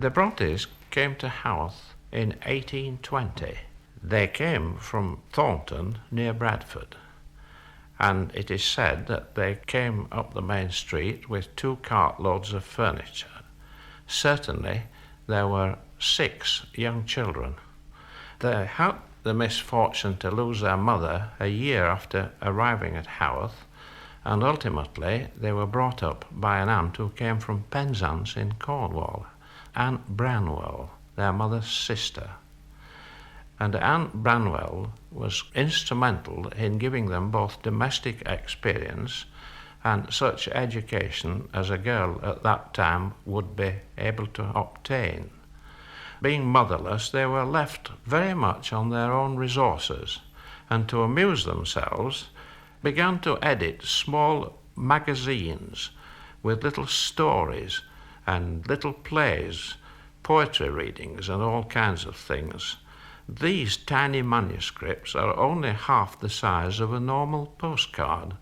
The Brontes came to Haworth in 1820. They came from Thornton near Bradford, and it is said that they came up the main street with 2 cartloads of furniture. Certainly there were 6 young children. They had the misfortune to lose their mother a year after arriving at Haworth, and ultimately they were brought up by an aunt who came from Penzance in Cornwall, Aunt Branwell, their mother's sister. And Aunt Branwell was instrumental in giving them both domestic experience and such education as a girl at that time would be able to obtain. Being motherless, they were left very much on their own resources, and to amuse themselves began to edit small magazines with little stories and little plays, poetry readings and all kinds of things. These tiny manuscripts are only half the size of a normal postcard,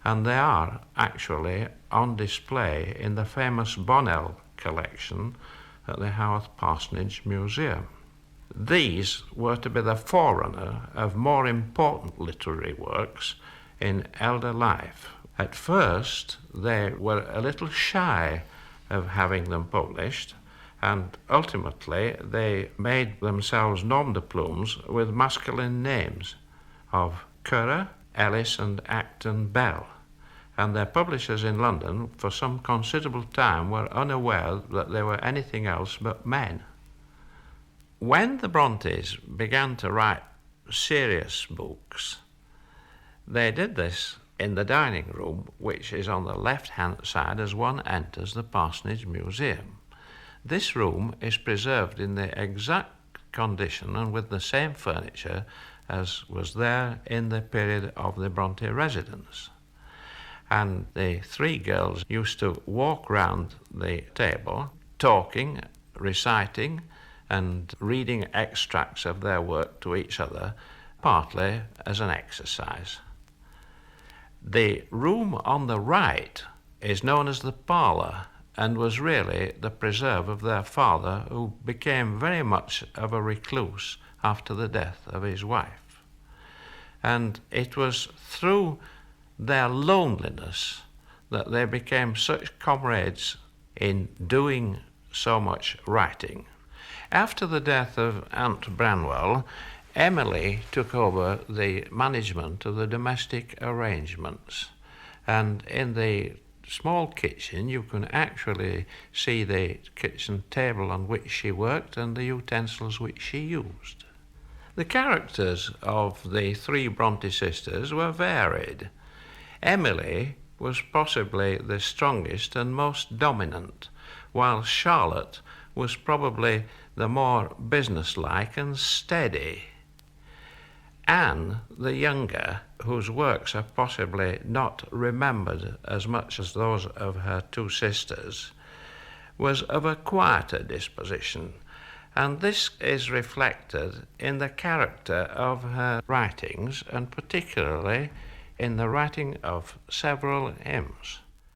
and they are actually on display in the famous Bonnell collection at the Haworth Parsonage Museum. These were to be the forerunner of more important literary works in elder life. At first, they were a little shy of having them published, and ultimately they made themselves nom de plumes with masculine names of Currer, Ellis and Acton Bell, and their publishers in London for some considerable time were unaware that they were anything else but men. When the Brontes began to write serious books, they did this in the dining room, which is on the left-hand side as one enters the Parsonage Museum. This room is preserved in the exact condition and with the same furniture as was there in the period of the Bronte residence. And the 3 girls used to walk round the table, talking, reciting, and reading extracts of their work to each other, partly as an exercise. The room on the right is known as the parlour, and was really the preserve of their father, who became very much of a recluse after the death of his wife. And it was through their loneliness that they became such comrades in doing so much writing. After the death of Aunt Branwell, Emily took over the management of the domestic arrangements, and in the small kitchen you can actually see the kitchen table on which she worked and the utensils which she used. The characters of the 3 Bronte sisters were varied. Emily was possibly the strongest and most dominant, while Charlotte was probably the more businesslike and steady. Anne, the younger, whose works are possibly not remembered as much as those of her 2 sisters, was of a quieter disposition, and this is reflected in the character of her writings, and particularly in the writing of several hymns.